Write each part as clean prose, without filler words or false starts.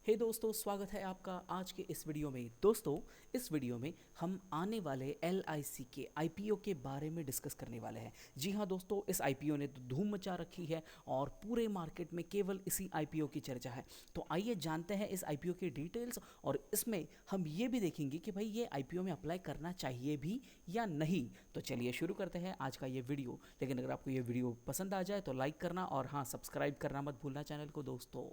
हे दोस्तों, स्वागत है आपका आज के इस वीडियो में। दोस्तों, इस वीडियो में हम आने वाले LIC के IPO के बारे में डिस्कस करने वाले हैं। जी हाँ दोस्तों, इस IPO ने तो धूम मचा रखी है और पूरे मार्केट में केवल इसी IPO की चर्चा है। तो आइए जानते हैं इस IPO की डिटेल्स, और इसमें हम ये भी देखेंगे कि भाई ये IPO में अप्लाई करना चाहिए भी या नहीं। तो चलिए शुरू करते हैं आज का ये वीडियो। लेकिन अगर आपको ये वीडियो पसंद आ जाए तो लाइक करना, और हाँ, सब्सक्राइब करना मत भूलना चैनल को दोस्तों।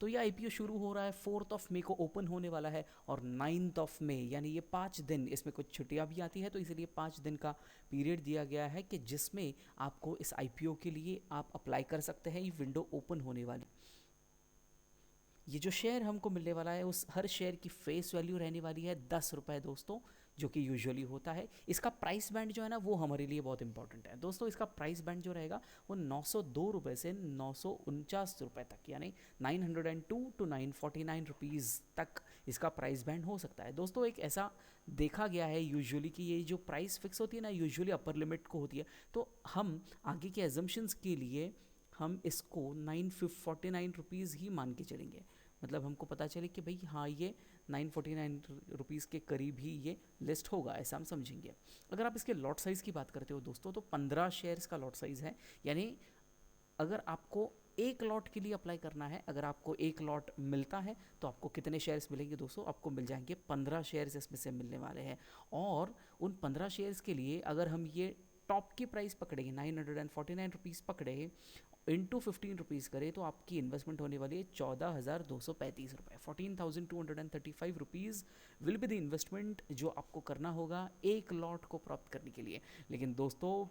तो ये IPO शुरू हो रहा है 4 मई को ओपन होने वाला है, और 9 मई यानी ये 5 दिन, इसमें कुछ छुट्टियां भी आती है तो इसलिए 5 दिन का पीरियड दिया गया है कि जिसमें आपको इस IPO के लिए आप अप्लाई कर सकते हैं। ये विंडो ओपन होने वाली, ये जो शेयर हमको मिलने वाला है उस हर शेयर की फेस वैल्यू रहने वाली है 10 रुपये दोस्तों, जो कि यूजुअली होता है। इसका प्राइस बैंड जो है ना वो हमारे लिए बहुत इंपॉर्टेंट है दोस्तों। इसका प्राइस बैंड जो रहेगा वो 902 रुपये से 949 रुपये तक, यानी 902 to 949 रुपीज़ तक इसका प्राइस बैंड हो सकता है दोस्तों। एक ऐसा देखा गया है यूजुअली कि ये जो प्राइस फिक्स होती है ना, यूजुअली अपर लिमिट को होती है। तो हम आगे के एजम्पशंस के लिए हम इसको 949 रुपीज़ ही मान के चलेंगे। मतलब हमको पता चले कि भाई हाँ, ये 949 रुपीज़ के करीब ही ये लिस्ट होगा, ऐसा हम समझेंगे। अगर आप इसके लॉट साइज़ की बात करते हो दोस्तों, तो 15 शेयर्स का लॉट साइज़ है। यानी अगर आपको एक लॉट के लिए अप्लाई करना है, अगर आपको एक लॉट मिलता है तो आपको कितने शेयर्स मिलेंगे दोस्तों? आपको मिल जाएंगे 15 शेयर्स इसमें से मिलने वाले हैं। और उन 15 शेयर्स के लिए अगर हम ये टॉप की प्राइस पकड़ेंगे, 949 रुपीज़ पकड़े, इंटू 15 रुपीज़ करें तो आपकी इन्वेस्टमेंट होने वाली है 14,235 रुपये। 14,235 rupees will be the investment जो आपको करना होगा एक लॉट को प्राप्त करने के लिए। लेकिन दोस्तों,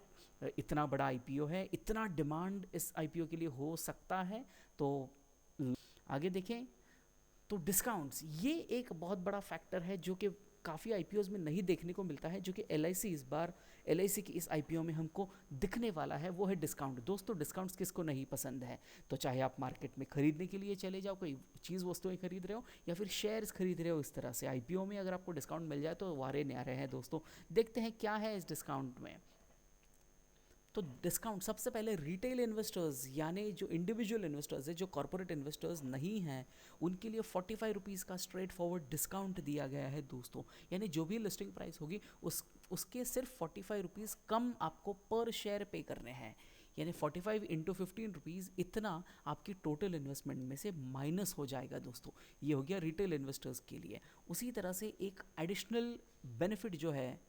इतना बड़ा IPO है, इतना डिमांड इस IPO के लिए हो सकता है। तो आगे देखें तो डिस्काउंट्स, ये एक बहुत बड़ा फैक्टर है जो कि काफ़ी IPOs में नहीं देखने को मिलता है, जो कि LIC इस बार LIC की इस IPO में हमको दिखने वाला है, वो है डिस्काउंट। दोस्तों, डिस्काउंट्स किसको नहीं पसंद है? तो चाहे आप मार्केट में खरीदने के लिए चले जाओ, कोई चीज़ वस्तुएं खरीद रहे हो या फिर शेयर्स खरीद रहे हो, इस तरह से IPO में अगर आपको डिस्काउंट मिल जाए तो वारे न्यारे हैं दोस्तों। देखते हैं क्या है इस डिस्काउंट में। तो डिस्काउंट सबसे पहले रिटेल इन्वेस्टर्स, यानी जो इंडिविजुअल इन्वेस्टर्स है, जो कॉर्पोरेट इन्वेस्टर्स नहीं हैं, उनके लिए 45 रुपीज़ का स्ट्रेट फॉरवर्ड डिस्काउंट दिया गया है दोस्तों। यानी जो भी लिस्टिंग प्राइस होगी उसके सिर्फ 45 रुपीज़ कम आपको पर शेयर पे करने हैं। यानी 45 इंटू 15 रुपीज़, इतना आपकी टोटल इन्वेस्टमेंट में से माइनस हो जाएगा दोस्तों। ये हो गया रिटेल इन्वेस्टर्स के लिए। उसी तरह से एक एडिशनल बेनिफिट जो है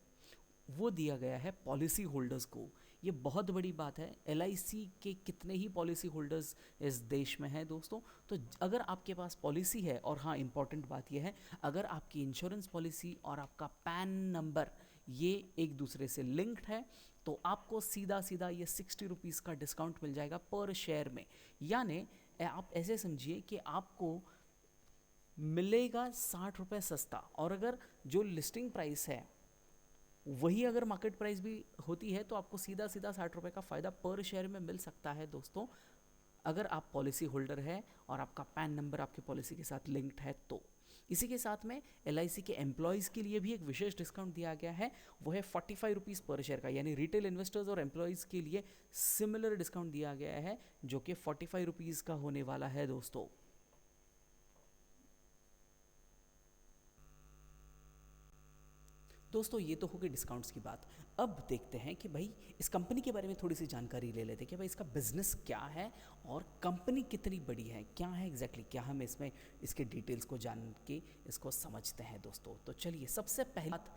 वो दिया गया है पॉलिसी होल्डर्स को। ये बहुत बड़ी बात है। LIC के कितने ही पॉलिसी होल्डर्स इस देश में हैं दोस्तों। तो अगर आपके पास पॉलिसी है, और हाँ, इंपॉर्टेंट बात यह है, अगर आपकी इंश्योरेंस पॉलिसी और आपका पैन नंबर ये एक दूसरे से लिंक्ड है, तो आपको सीधा सीधा ये 60 रुपीज़ का डिस्काउंट मिल जाएगा पर शेयर में। यानी आप ऐसे समझिए कि आपको मिलेगा 60 रुपये सस्ता, और अगर जो लिस्टिंग प्राइस है वही अगर मार्केट प्राइस भी होती है तो आपको सीधा सीधा 60 रुपये का फ़ायदा पर शेयर में मिल सकता है दोस्तों, अगर आप पॉलिसी होल्डर है और आपका पैन नंबर आपकी पॉलिसी के साथ लिंक्ड है तो। इसी के साथ में LIC के एम्प्लॉयज़ के लिए भी एक विशेष डिस्काउंट दिया गया है, वो है 45 रुपीज़ पर शेयर का। यानी रिटेल इन्वेस्टर्स और एम्प्लॉयज़ के लिए सिमिलर डिस्काउंट दिया गया है, जो कि 45 रुपीज़ का होने वाला है दोस्तों। दोस्तों, ये तो हो गई डिस्काउंट्स की बात। अब देखते हैं कि भाई इस कंपनी के बारे में थोड़ी सी जानकारी ले लेते हैं कि भाई इसका बिजनेस क्या है और कंपनी कितनी बड़ी है, क्या है एग्जैक्टली, क्या हम इसमें इसके डिटेल्स को जान के इसको समझते हैं दोस्तों। तो चलिए, सबसे पहले बात,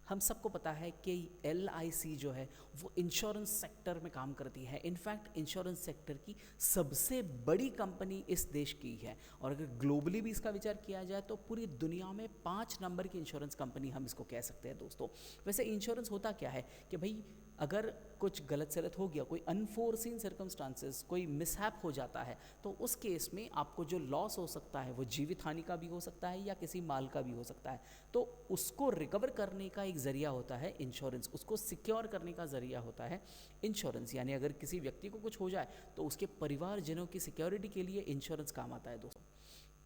हम सबको पता है कि LIC जो है वो इंश्योरेंस सेक्टर में काम करती है। इनफैक्ट इंश्योरेंस सेक्टर की सबसे बड़ी कंपनी इस देश की है, और अगर ग्लोबली भी इसका विचार किया जाए तो पूरी दुनिया में 5 नंबर की इंश्योरेंस कंपनी हम इसको कह सकते हैं दोस्तों। वैसे इंश्योरेंस होता क्या है कि भाई अगर कुछ गलत सलत हो गया, कोई अनफोर्सिन सर्कमस्टांसेस, कोई मिसहैप हो जाता है, तो उस केस में आपको जो लॉस हो सकता है वो जीवित हानि का भी हो सकता है या किसी माल का भी हो सकता है। तो उसको रिकवर करने का एक ज़रिया होता है इंश्योरेंस, उसको सिक्योर करने का ज़रिया होता है इंश्योरेंस। यानी अगर किसी व्यक्ति को कुछ हो जाए तो उसके परिवारजनों की सिक्योरिटी के लिए इंश्योरेंस काम आता है दोस्तों।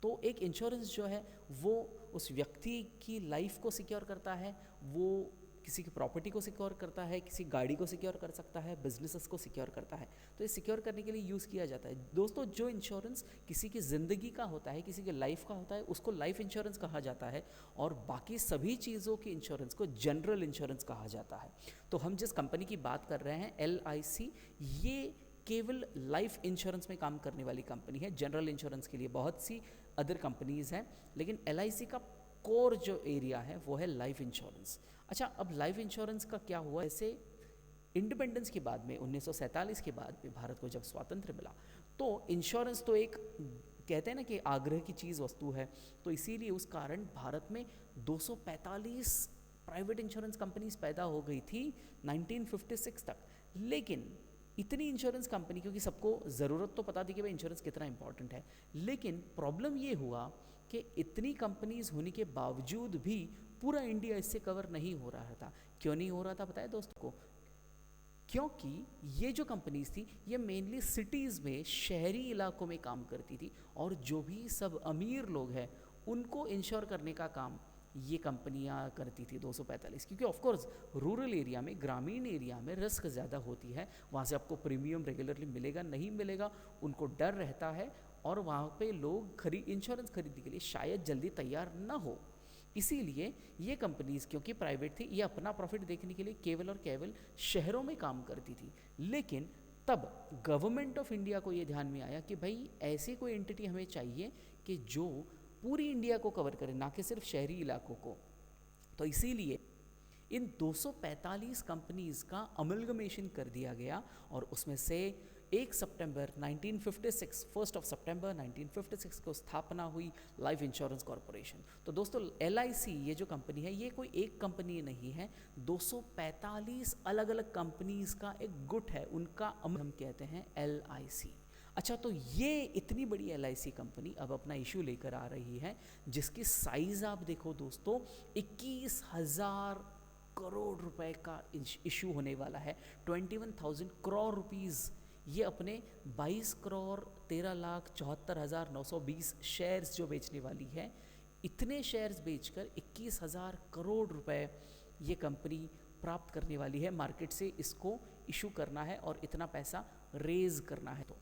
तो एक इंश्योरेंस जो है वो उस व्यक्ति की लाइफ को सिक्योर करता है, वो किसी की प्रॉपर्टी को सिक्योर करता है, किसी गाड़ी को सिक्योर कर सकता है, बिजनेसेस को सिक्योर करता है। तो ये सिक्योर करने के लिए यूज़ किया जाता है दोस्तों। जो इंश्योरेंस किसी की ज़िंदगी का होता है, किसी के लाइफ का होता है, उसको लाइफ इंश्योरेंस कहा जाता है, और बाकी सभी चीज़ों की इंश्योरेंस को जनरल इंश्योरेंस कहा जाता है। तो हम जिस कंपनी की बात कर रहे हैं LIC, ये केवल लाइफ इंश्योरेंस में काम करने वाली कंपनी है। जनरल इंश्योरेंस के लिए बहुत सी अदर कंपनीज़ हैं, लेकिन LIC का कोर जो एरिया है वो है लाइफ इंश्योरेंस। अच्छा, अब लाइफ इंश्योरेंस का क्या हुआ, ऐसे इंडिपेंडेंस के बाद में 1947 के बाद में भारत को जब स्वातंत्र्य मिला, तो इंश्योरेंस तो एक कहते हैं ना कि आग्रह की चीज़ वस्तु है, तो इसीलिए उस कारण भारत में 245 प्राइवेट इंश्योरेंस कंपनीज पैदा हो गई थी 1956 तक। लेकिन इतनी इंश्योरेंस कंपनी, क्योंकि सबको ज़रूरत तो पता थी कि भाई इंश्योरेंस कितना इंपॉर्टेंट है, लेकिन प्रॉब्लम ये हुआ कि इतनी कंपनीज होने के बावजूद भी पूरा इंडिया इससे कवर नहीं हो रहा था। क्यों नहीं हो रहा था पता है दोस्तों को? क्योंकि ये जो कंपनीज थी ये मेनली सिटीज़ में, शहरी इलाकों में काम करती थी, और जो भी सब अमीर लोग हैं उनको इंश्योर करने का काम ये कंपनियां करती थी 245। क्योंकि ऑफ कोर्स रूरल एरिया में, ग्रामीण एरिया में रिस्क ज़्यादा होती है, वहाँ से आपको प्रीमियम रेगुलरली मिलेगा नहीं मिलेगा उनको डर रहता है, और वहाँ पे लोग इंश्योरेंस खरीदने के लिए शायद जल्दी तैयार ना हो। इसीलिए ये कंपनीज क्योंकि प्राइवेट थी, ये अपना प्रॉफिट देखने के लिए केवल और केवल शहरों में काम करती थी। लेकिन तब गवर्नमेंट ऑफ इंडिया को ये ध्यान में आया कि भाई ऐसी कोई एंटिटी हमें चाहिए कि जो पूरी इंडिया को कवर करे, ना कि सिर्फ शहरी इलाकों को। तो इसीलिए इन 245 कंपनीज का अमलगमेशन कर दिया गया, और उसमें से 1 सितंबर 1956, 1 सितंबर 1956 को स्थापना हुई लाइफ इंश्योरेंस कॉरपोरेशन। तो दोस्तों LIC ये जो कंपनी है, ये कोई एक कंपनी नहीं है, 245 अलग अलग कंपनीज का एक गुट है, उनका हम कहते हैं LIC। अच्छा, तो ये इतनी बड़ी LIC कंपनी अब अपना इशू लेकर आ रही है, जिसकी साइज आप देखो दोस्तों, 21,000 करोड़ रुपए का इशू होने वाला है। 21,000 करोड़ रुपीज़ ये अपने 22 करोड़ 13,74,920 शेयर्स जो बेचने वाली है, इतने शेयर्स बेचकर 21,000 करोड़ रुपए ये कंपनी प्राप्त करने वाली है। मार्केट से इसको इशू करना है और इतना पैसा रेज करना है। तो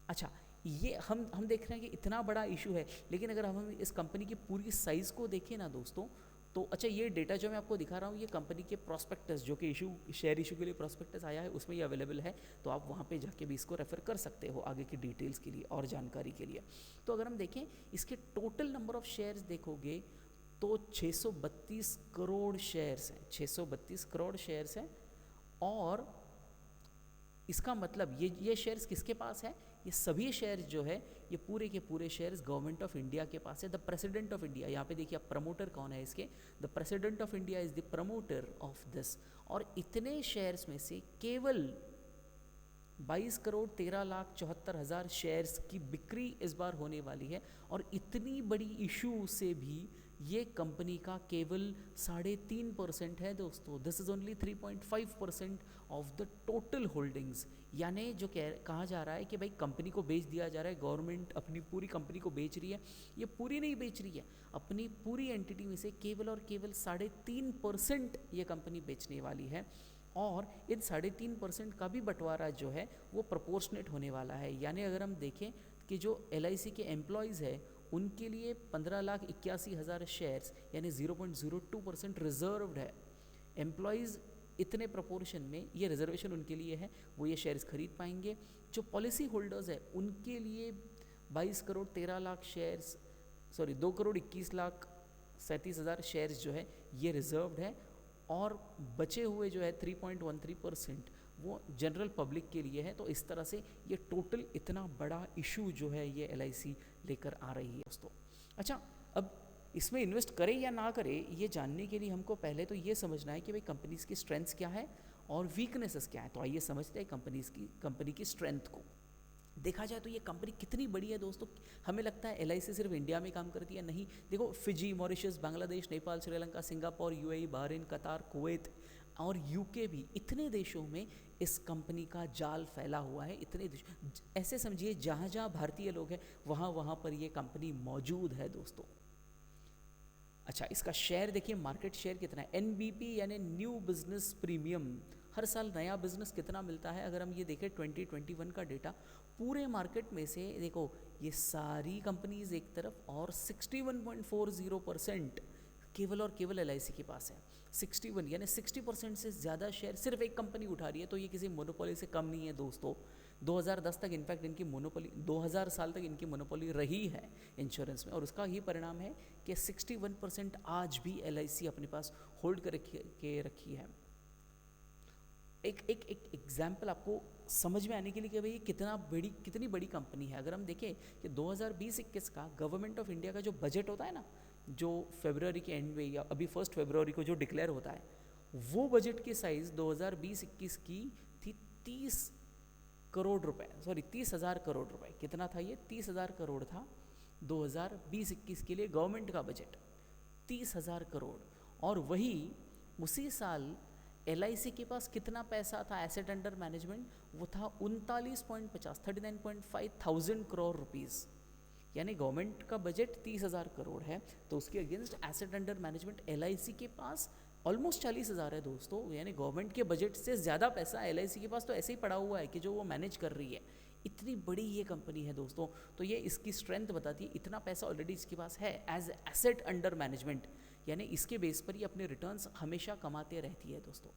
अच्छा, ये हम देख रहे हैं कि इतना बड़ा इशू है, लेकिन अगर हम इस कंपनी की पूरी साइज़ को देखें ना दोस्तों, तो अच्छा ये डेटा जो मैं आपको दिखा रहा हूँ, ये कंपनी के प्रोस्पेक्टस, जो कि शेयर इशू के लिए प्रोस्पेक्टस आया है, उसमें ये अवेलेबल है, तो आप वहाँ पे जाके भी इसको रेफ़र कर सकते हो आगे की डिटेल्स के लिए और जानकारी के लिए। तो अगर हम देखें इसके टोटल नंबर ऑफ़ शेयर्स देखोगे तो 632 करोड़ शेयर्स हैं, 632 करोड़ शेयर्स हैं। और इसका मतलब ये शेयर्स किसके पास है? ये सभी शेयर्स जो है, ये पूरे के पूरे शेयर्स गवर्नमेंट ऑफ इंडिया के पास है। द प्रेसिडेंट ऑफ इंडिया, यहाँ पे देखिए आप, प्रमोटर कौन है इसके? The president of India is the promoter of this. और इतने शेयर्स में से केवल 22 करोड़ 13,74,000 शेयर्स की बिक्री इस बार होने वाली है, और इतनी बड़ी इशू से भी ये कंपनी का केवल 3.5% है दोस्तों। This is only 3.5% of the total holdings. यानी जो कहा जा रहा है कि भाई कंपनी को बेच दिया जा रहा है, गवर्नमेंट अपनी पूरी कंपनी को बेच रही है, ये पूरी नहीं बेच रही है, अपनी पूरी एंटिटी में से केवल और केवल 3.5% ये कंपनी बेचने वाली है। और इन 3.5% का भी बंटवारा जो है वो प्रोपोर्शनेट होने वाला है। यानी अगर हम देखें कि जो LIC के एम्प्लॉयज़ है उनके लिए 15,81,000 शेयर्स यानी 0.02% रिजर्व्ड है। एम्प्लॉयज़ इतने प्रोपोर्शन में ये रिजर्वेशन उनके लिए है, वो ये शेयर्स खरीद पाएंगे। जो पॉलिसी होल्डर्स है उनके लिए 22 करोड़ 13 लाख शेयर्स, 2 करोड़ 21 लाख 37,000 शेयर्स जो है ये रिजर्व्ड है, और बचे हुए जो है 3.13% वो जनरल पब्लिक के लिए है। तो इस तरह से ये टोटल इतना बड़ा इशू जो है ये LIC लेकर आ रही है दोस्तों। अच्छा, अब इसमें इन्वेस्ट करें या ना करें, ये जानने के लिए हमको पहले तो ये समझना है कि भाई कंपनीज़ की स्ट्रेंथ्स क्या है और वीकनेसेस क्या है। तो आइए समझते हैं कंपनी की स्ट्रेंथ को। देखा जाए तो ये कंपनी कितनी बड़ी है दोस्तों। हमें लगता है LIC सिर्फ इंडिया में काम करती है, नहीं। देखो, Fiji, Mauritius, Bangladesh, Nepal, Sri Lanka, Singapore, UAE, Bahrain, कतार, कुवैत और UK भी, इतने देशों में इस कंपनी का जाल फैला हुआ है। इतने देश, ऐसे समझिए जहाँ जहाँ भारतीय लोग हैं वहाँ वहाँ पर ये कंपनी मौजूद है दोस्तों। अच्छा, इसका शेयर देखिए, मार्केट शेयर कितना है, एनबीपी यानी न्यू बिजनेस प्रीमियम, हर साल नया बिजनेस कितना मिलता है। अगर हम ये देखें 2021 का डेटा, पूरे मार्केट में से देखो ये सारी कंपनीज एक तरफ और 61.40% केवल और केवल एल के पास है। 61 यानी 60% से ज़्यादा शेयर सिर्फ एक कंपनी उठा रही है। तो ये किसी मोनोपोली से कम नहीं है दोस्तों। 2010 तक इनफैक्ट इनकी मोनोपोली, 2000 साल तक इनकी मोनोपोली रही है इंश्योरेंस में, और उसका ही परिणाम है कि 61% आज भी एल अपने पास होल्ड कर रखी है। एक एक एक एग्जाम्पल आपको समझ में आने के लिए कि भाई कितनी बड़ी कंपनी है। अगर हम देखें कि 2020-21 का गवर्नमेंट ऑफ इंडिया का जो बजट होता है ना, जो फरवरी के एंड में या अभी 1 फरवरी को जो डिक्लेयर होता है, वो बजट की साइज़ 2020-21 की थी 30 करोड़ रुपए, सॉरी 30,000 करोड़ रुपए। कितना था ये? 30,000 करोड़ था 2020-21 के लिए गवर्नमेंट का बजट, 30,000 करोड़। और वही उसी साल एल के पास कितना पैसा था एसेट अंडर मैनेजमेंट? वो था 39.5 थाउजेंड करोड़ रुपीज़। यानी गवर्नमेंट का बजट 30,000 करोड़ है, तो उसके against asset under management L के पास ऑलमोस्ट 40,000 है दोस्तों। यानी गवर्नमेंट के बजट से ज़्यादा पैसा एल के पास तो ऐसे ही पड़ा हुआ है कि जो वो मैनेज कर रही है। इतनी बड़ी ये कंपनी है दोस्तों। तो ये इसकी स्ट्रेंथ बताती है, इतना पैसा ऑलरेडी इसके पास है एज एसेट अंडर मैनेजमेंट, यानी इसके बेस पर ही अपने रिटर्न्स हमेशा कमाते रहती है दोस्तों।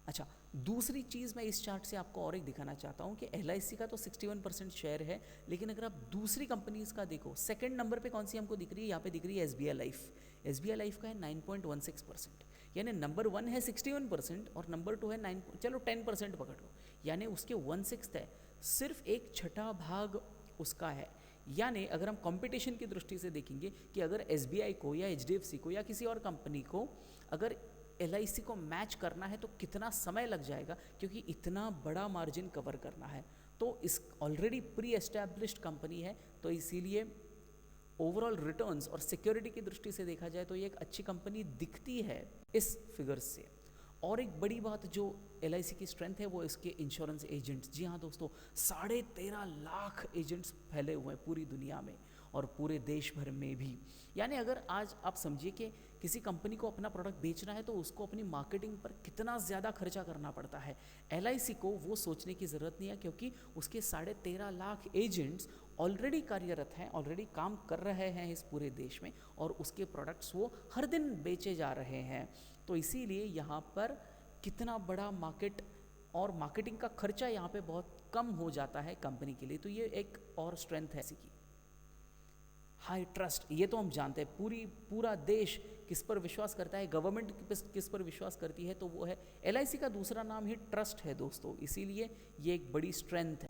अच्छा, दूसरी चीज़ मैं इस चार्ट से आपको और एक दिखाना चाहता हूँ कि एल का तो 61% शेयर है, लेकिन अगर आप दूसरी कंपनीज का देखो, सेकंड नंबर पे कौन सी हमको दिख रही है? यहाँ पे दिख रही है SBI लाइफ। SBI लाइफ का है 9.16%, यानी नंबर 1 है 61% और नंबर 2 है 9, चलो 10% पकड़ लो, यानी उसके 1/6 है, सिर्फ एक छठा भाग उसका है। यानी अगर हम कंपटीशन की दृष्टि से देखेंगे कि अगर SBI को या HDFC को या किसी और कंपनी को अगर एल को मैच करना है तो कितना समय लग जाएगा, क्योंकि इतना बड़ा मार्जिन कवर करना है। तो इस ऑलरेडी प्री एस्टैब्लिश्ड कंपनी है, तो इसीलिए ओवरऑल रिटर्न्स और सिक्योरिटी की दृष्टि से देखा जाए तो ये एक अच्छी कंपनी दिखती है इस फिगर्स से। और एक बड़ी बात जो एल की स्ट्रेंथ है वो इसके इंश्योरेंस एजेंट्स। जी हाँ दोस्तों, 13.5 लाख एजेंट्स फैले हुए हैं पूरी दुनिया में और पूरे देश भर में भी। यानी अगर आज आप समझिए कि किसी कंपनी को अपना प्रोडक्ट बेचना है तो उसको अपनी मार्केटिंग पर कितना ज़्यादा खर्चा करना पड़ता है। एल को वो सोचने की ज़रूरत नहीं है, क्योंकि उसके 13.5 लाख एजेंट्स ऑलरेडी कार्यरत हैं, ऑलरेडी काम कर रहे हैं इस पूरे देश में, और उसके प्रोडक्ट्स वो हर दिन बेचे जा रहे हैं। तो इसीलिए यहाँ पर कितना बड़ा मार्केट और मार्केटिंग का खर्चा यहाँ पे बहुत कम हो जाता है कंपनी के लिए। तो ये एक और स्ट्रेंथ है इसकी। हाई ट्रस्ट, ये तो हम जानते हैं, पूरा देश किस पर विश्वास करता है, गवर्नमेंट किस पर विश्वास करती है, तो वो है एल का दूसरा नाम ही ट्रस्ट है दोस्तों। इसीलिए ये एक बड़ी स्ट्रेंथ है।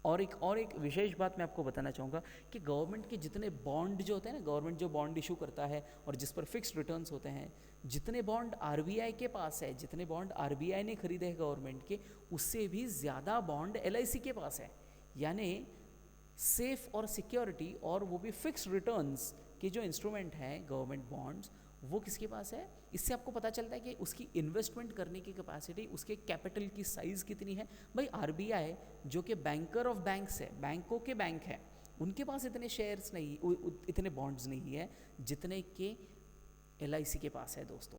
और एक विशेष बात मैं आपको बताना चाहूँगा कि गवर्नमेंट के जितने बॉन्ड जो होते हैं ना, गवर्नमेंट जो बॉन्ड इशू करता है और जिस पर फिक्स्ड रिटर्न्स होते हैं, जितने बॉन्ड RBI के पास है, जितने बॉन्ड RBI ने खरीदे हैं गवर्नमेंट के, उससे भी ज़्यादा बॉन्ड एल के पास है। यानी सेफ और सिक्योरिटी और वो भी फिक्स्ड रिटर्न्स के जो इंस्ट्रूमेंट हैं गवर्नमेंट बॉन्ड्स, वो किसके पास है? इससे आपको पता चलता है कि उसकी इन्वेस्टमेंट करने की कैपेसिटी, उसके कैपिटल की साइज़ कितनी है। भाई RBI जो कि बैंकर ऑफ बैंक्स है, बैंकों के बैंक है, उनके पास इतने शेयर्स नहीं, इतने बॉन्ड्स नहीं है जितने के एल के पास है दोस्तों।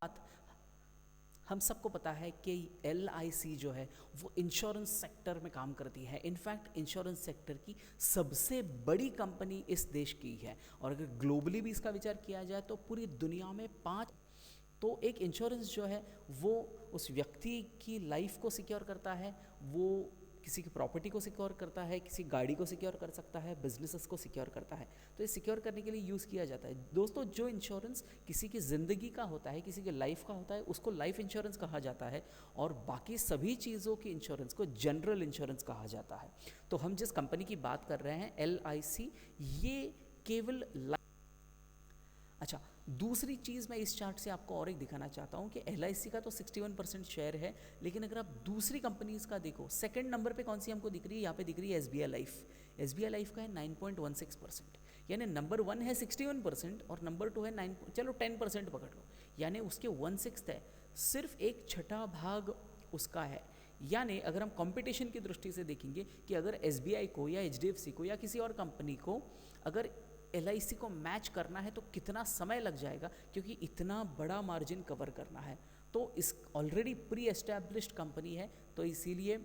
हम सबको पता है कि एल जो है वो इंश्योरेंस सेक्टर में काम करती है। इनफैक्ट इंश्योरेंस सेक्टर की सबसे बड़ी कंपनी इस देश की है, और अगर ग्लोबली भी इसका विचार किया जाए तो पूरी दुनिया में 5। तो एक इंश्योरेंस जो है वो उस व्यक्ति की लाइफ को सिक्योर करता है, वो किसी की प्रॉपर्टी को सिक्योर करता है, किसी गाड़ी को सिक्योर कर सकता है, बिजनेसेस को सिक्योर करता है। तो ये सिक्योर करने के लिए यूज़ किया जाता है दोस्तों। जो इंश्योरेंस किसी की ज़िंदगी का होता है, किसी के लाइफ का होता है, उसको लाइफ इंश्योरेंस कहा जाता है, और बाकी सभी चीज़ों की इंश्योरेंस को जनरल इंश्योरेंस कहा जाता है। तो हम जिस कंपनी की बात कर रहे हैं LIC, ये केवल अच्छा, दूसरी चीज़ मैं इस चार्ट से आपको और एक दिखाना चाहता हूँ कि एल का तो 61% शेयर है, लेकिन अगर आप दूसरी कंपनीज का देखो, सेकंड नंबर पे कौन सी हमको दिख रही है? यहाँ पे दिख रही है SBI लाइफ। SBI लाइफ का है 9.16%, यानी नंबर 1 है 61% और नंबर 2 है 9, चलो 10% पकड़ लो, यानी उसके 1/6 है, सिर्फ एक छठा भाग उसका है। यानी अगर हम कंपटीशन की दृष्टि से देखेंगे कि अगर SBI को या HDFC को या किसी और कंपनी को अगर LIC को मैच करना है तो कितना समय लग जाएगा, क्योंकि इतना बड़ा मार्जिन कवर करना है। तो इस ऑलरेडी प्री एस्टैब्लिश्ड कंपनी है, तो इसीलिए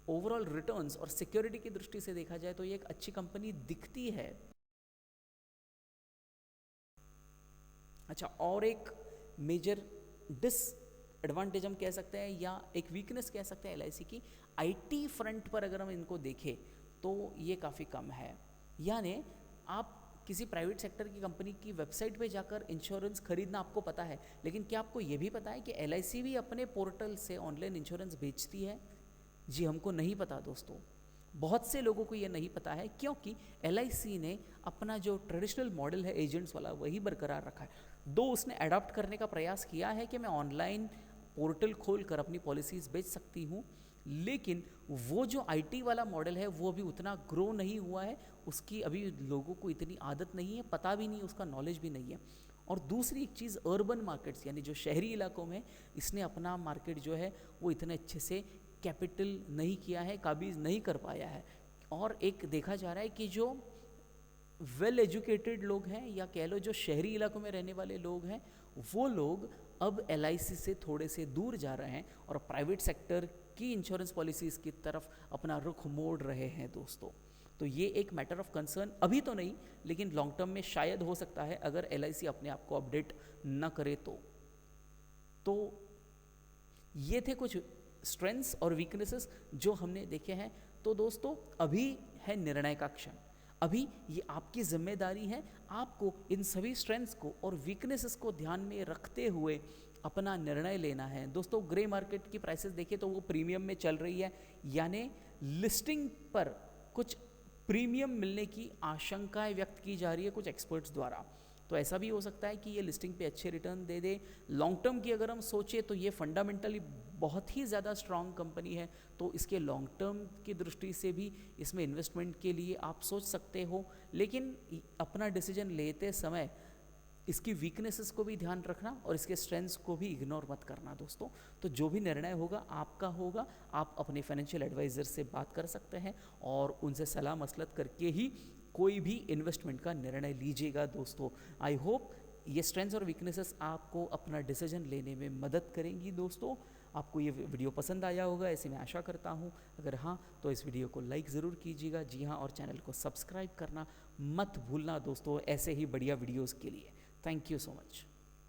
ओवरऑल रिटर्न्स और सिक्योरिटी की दृष्टि से देखा जाए तो ये एक अच्छी कंपनी दिखती है। अच्छा, और एक मेजर डिसएडवांटेज हम कह सकते हैं या एक वीकनेस कह सकते हैं LIC की, IT फ्रंट पर अगर हम इनको देखें तो ये काफ़ी कम है। यानी आप किसी प्राइवेट सेक्टर की कंपनी की वेबसाइट पे जाकर इंश्योरेंस खरीदना आपको पता है, लेकिन क्या आपको ये भी पता है कि LIC भी अपने पोर्टल से ऑनलाइन इंश्योरेंस बेचती है? जी हमको नहीं पता दोस्तों, बहुत से लोगों को ये नहीं पता है, क्योंकि LIC ने अपना जो ट्रेडिशनल मॉडल है एजेंट्स वाला वही बरकरार रखा है। दो उसने अडॉप्ट करने का प्रयास किया है कि मैं ऑनलाइन पोर्टल खोल कर अपनी पॉलिसीज़ बेच सकती हूँ, लेकिन वो जो IT वाला मॉडल है वो अभी उतना ग्रो नहीं हुआ है, उसकी अभी लोगों को इतनी आदत नहीं है, पता भी नहीं, उसका नॉलेज भी नहीं है। और दूसरी एक चीज़, अर्बन मार्केट्स यानी जो शहरी इलाकों में इसने अपना मार्केट जो है वो इतने अच्छे से कैपिटल नहीं किया है, काबिज नहीं कर पाया है। और एक देखा जा रहा है कि जो वेल एजुकेटेड लोग हैं या कह लो जो शहरी इलाकों में रहने वाले लोग हैं, वो लोग अब LIC से थोड़े से दूर जा रहे हैं और प्राइवेट सेक्टर की इंश्योरेंस पॉलिसीज़ की तरफ अपना रुख मोड़ रहे हैं दोस्तों। तो ये एक मैटर ऑफ कंसर्न, अभी तो नहीं लेकिन लॉन्ग टर्म में शायद हो सकता है अगर LIC अपने आप को अपडेट न करे तो ये थे कुछ स्ट्रेंथ्स और वीकनेसेस जो हमने देखे हैं। तो दोस्तों अभी है निर्णय का क्षण, अभी ये आपकी जिम्मेदारी है, आपको इन सभी स्ट्रेंथ्स को और वीकनेसेस को ध्यान में रखते हुए अपना निर्णय लेना है। दोस्तों ग्रे मार्केट की प्राइसेस देखिए तो वो प्रीमियम में चल रही है, यानी लिस्टिंग पर कुछ प्रीमियम मिलने की आशंकाएं व्यक्त की जा रही है कुछ एक्सपर्ट्स द्वारा। तो ऐसा भी हो सकता है कि ये लिस्टिंग पे अच्छे रिटर्न दे दे। लॉन्ग टर्म की अगर हम सोचें तो ये फंडामेंटली बहुत ही ज़्यादा स्ट्रांग कंपनी है, तो इसके लॉन्ग टर्म की दृष्टि से भी इसमें इन्वेस्टमेंट के लिए आप सोच सकते हो, लेकिन अपना डिसीजन लेते समय इसकी वीकनेसेस को भी ध्यान रखना और इसके स्ट्रेंथ्स को भी इग्नोर मत करना दोस्तों। तो जो भी निर्णय होगा आपका होगा, आप अपने फाइनेंशियल एडवाइज़र से बात कर सकते हैं और उनसे सलाह मसलत करके ही कोई भी इन्वेस्टमेंट का निर्णय लीजिएगा दोस्तों। आई होप ये स्ट्रेंथ्स और वीकनेसेस आपको अपना डिसीजन लेने में मदद करेंगी दोस्तों। आपको ये वीडियो पसंद आया होगा ऐसे मैं आशा करता हूँ, अगर हाँ तो इस वीडियो को लाइक ज़रूर कीजिएगा, जी हाँ, और चैनल को सब्सक्राइब करना मत भूलना दोस्तों ऐसे ही बढ़िया वीडियोज़ के लिए। Thank you so much.